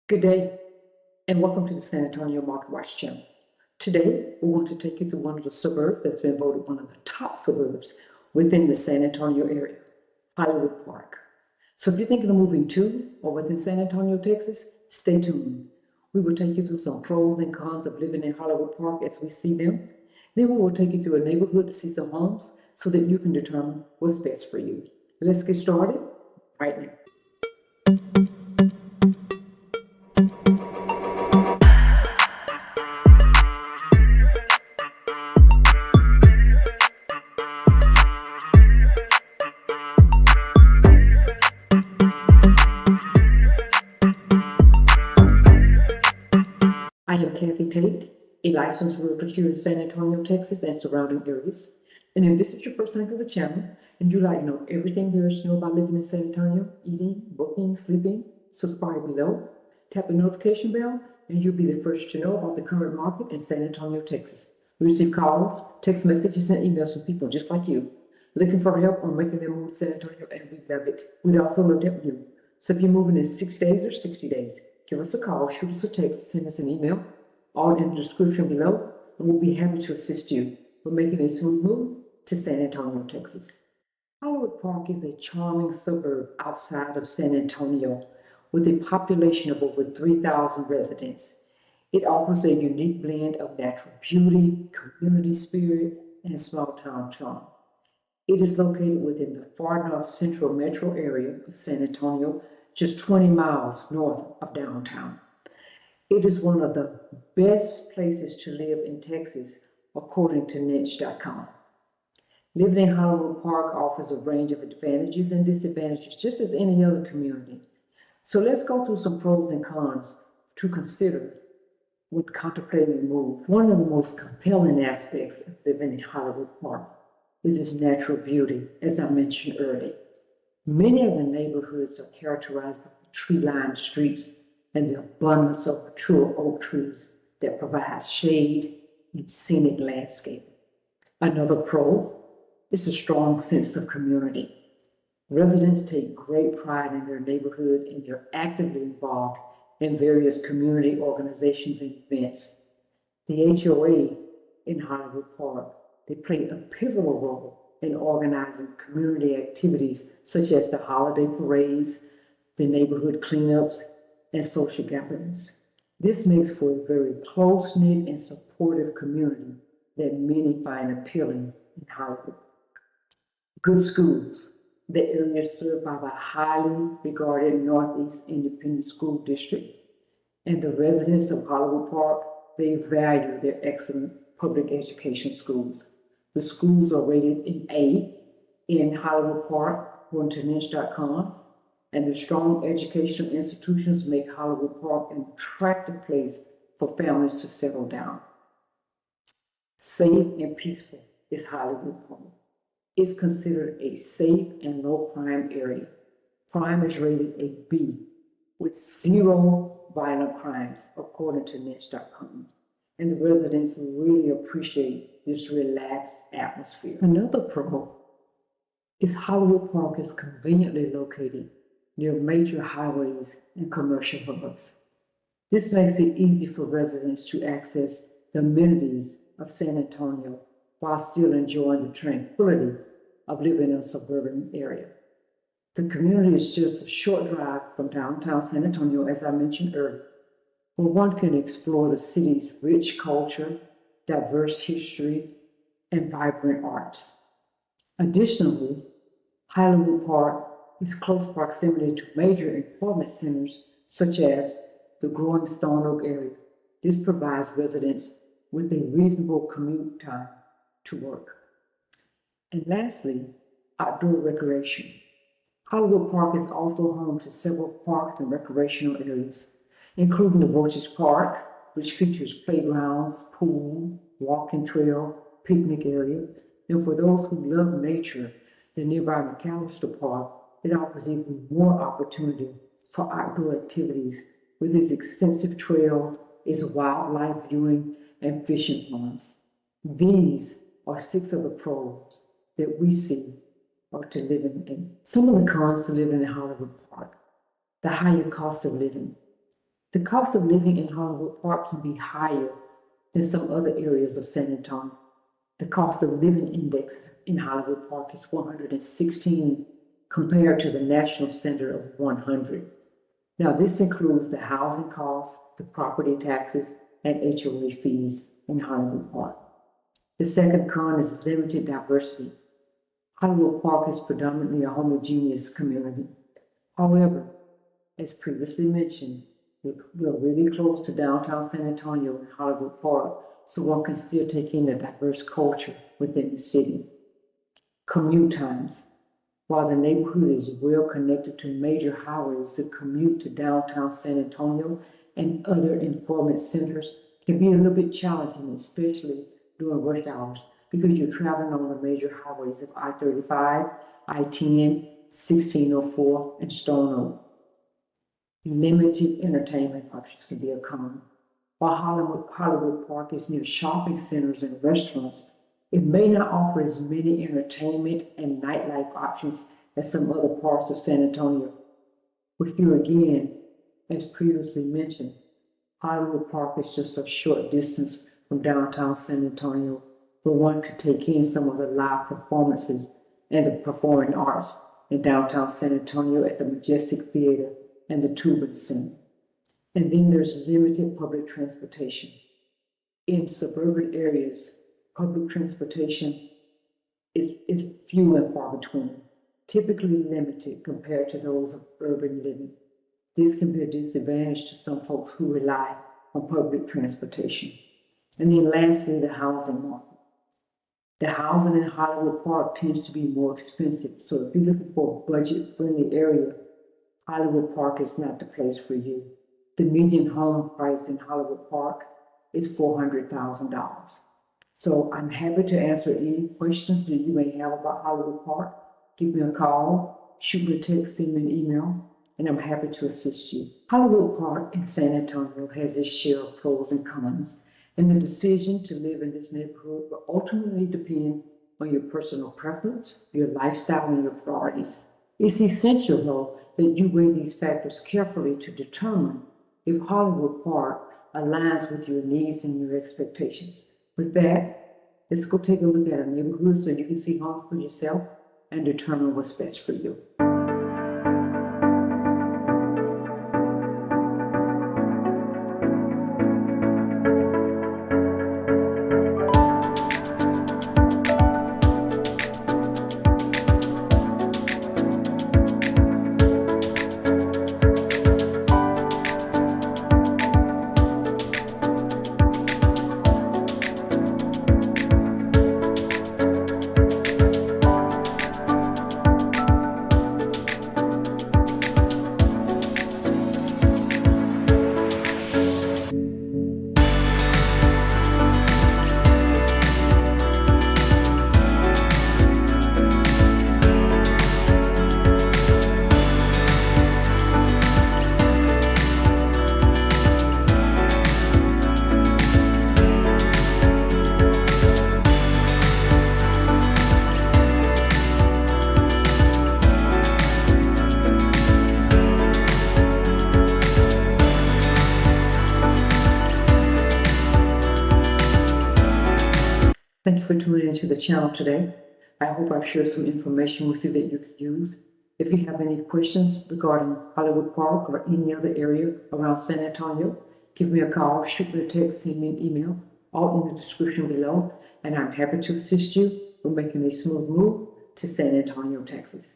Good day, and welcome to the San Antonio Market Watch channel. Today, we want to take you through one of the suburbs that's been voted one of the top suburbs within the San Antonio area, Hollywood Park. So if you're thinking of moving to or within San Antonio, Texas, stay tuned. We will take you through some pros and cons of living in Hollywood Park as we see them. Then we will take you through a neighborhood to see some homes so that you can determine what's best for you. Let's get started right now. I am Kathy Tate, a licensed realtor here in San Antonio, Texas and surrounding areas. And if this is your first time to the channel and you'd like to know everything there is to know about living in San Antonio, eating, booking, sleeping, subscribe below, tap the notification bell, and you'll be the first to know about the current market in San Antonio, Texas. We receive calls, text messages, and emails from people just like you, looking for help on making their move to San Antonio, and we love it. We'd also love to help you. So if you're moving in 6 days or 60 days, give us a call, shoot us a text, send us an email, all in the description below, and we'll be happy to assist you with making a smooth move to San Antonio, Texas. Hollywood Park is a charming suburb outside of San Antonio with a population of over 3,000 residents. It offers a unique blend of natural beauty, community spirit, and small town charm. It is located within the far north central metro area of San Antonio, just 20 miles north of downtown. It is one of the best places to live in Texas, according to niche.com. Living in Hollywood Park offers a range of advantages and disadvantages, just as any other community. So let's go through some pros and cons to consider when contemplating a move. One of the most compelling aspects of living in Hollywood Park is its natural beauty, as I mentioned earlier. Many of the neighborhoods are characterized by tree-lined streets and the abundance of mature oak trees that provide shade and scenic landscape. Another pro is a strong sense of community. Residents take great pride in their neighborhood and they're actively involved in various community organizations and events. The HOA in Hollywood Park, they play a pivotal role in organizing community activities such as the holiday parades, the neighborhood cleanups, and social gatherings. This makes for a very close-knit and supportive community that many find appealing in Hollywood. Good schools. The area is served by the highly regarded Northeast Independent School District, and the residents of Hollywood Park, they value their excellent public education schools. The schools are rated in A in Hollywood Park, according to niche.com, and the strong educational institutions make Hollywood Park an attractive place for families to settle down. Safe and peaceful is Hollywood Park. It's considered a safe and low crime area. Crime is rated a B with 0 violent crimes, according to niche.com. And the residents really appreciate this relaxed atmosphere. Another pro is Hollywood Park is conveniently located near major highways and commercial hubs. This makes it easy for residents to access the amenities of San Antonio while still enjoying the tranquility of living in a suburban area. The community is just a short drive from downtown San Antonio, as I mentioned earlier, where one can explore the city's rich culture, diverse history, and vibrant arts. Additionally, Hollywood Park is close proximity to major employment centers such as the growing Stone Oak area. This provides residents with a reasonable commute time to work. And lastly, outdoor recreation. Hollywood Park is also home to several parks and recreational areas, including the Voices Park, which features playgrounds, pool, walking trail, picnic area. And for those who love nature, the nearby McAllister Park, it offers even more opportunity for outdoor activities with its extensive trails, its wildlife viewing, and fishing ponds. These are 6 of the pros that we see are to living in. Some of the cons to living in Hollywood Park: the higher cost of living. The cost of living in Hollywood Park can be higher than some other areas of San Antonio. The cost of living index in Hollywood Park is 116 compared to the national standard of 100. Now, this includes the housing costs, the property taxes, and HOA fees in Hollywood Park. The second con is limited diversity. Hollywood Park is predominantly a homogeneous community. However, as previously mentioned, we're really close to downtown San Antonio and Hollywood Park, so one can still take in the diverse culture within the city. Commute times. While the neighborhood is well connected to major highways, the commute to downtown San Antonio and other employment centers can be a little bit challenging, especially during rush hours, because you're traveling on the major highways of I-35, I-10, 1604, and Stone Oak. Limited entertainment options can be a con. While Hollywood Park is near shopping centers and restaurants, it may not offer as many entertainment and nightlife options as some other parts of San Antonio. But here again, as previously mentioned, Hollywood Park is just a short distance from downtown San Antonio, where one could take in some of the live performances and the performing arts in downtown San Antonio at the Majestic Theater and the Tubman Center. And then there's limited public transportation. In suburban areas, public transportation is few and far between, typically limited compared to those of urban living. This can be a disadvantage to some folks who rely on public transportation. And then lastly, the housing market. The housing in Hollywood Park tends to be more expensive, so if you're looking for a budget-friendly area, Hollywood Park is not the place for you. The median home price in Hollywood Park is $400,000. So I'm happy to answer any questions that you may have about Hollywood Park. Give me a call, shoot me a text, send me an email, and I'm happy to assist you. Hollywood Park in San Antonio has its share of pros and cons, and the decision to live in this neighborhood will ultimately depend on your personal preference, your lifestyle, and your priorities. It's essential, though, that you weigh these factors carefully to determine if Hollywood Park aligns with your needs and your expectations. With that, let's go take a look at our neighborhood so you can see homes for yourself and determine what's best for you. Thank you for tuning into the channel today. I hope I've shared some information with you that you could use. If you have any questions regarding Hollywood Park or any other area around San Antonio, give me a call, shoot me a text, send me an email, all in the description below, and I'm happy to assist you with making a smooth move to San Antonio, Texas.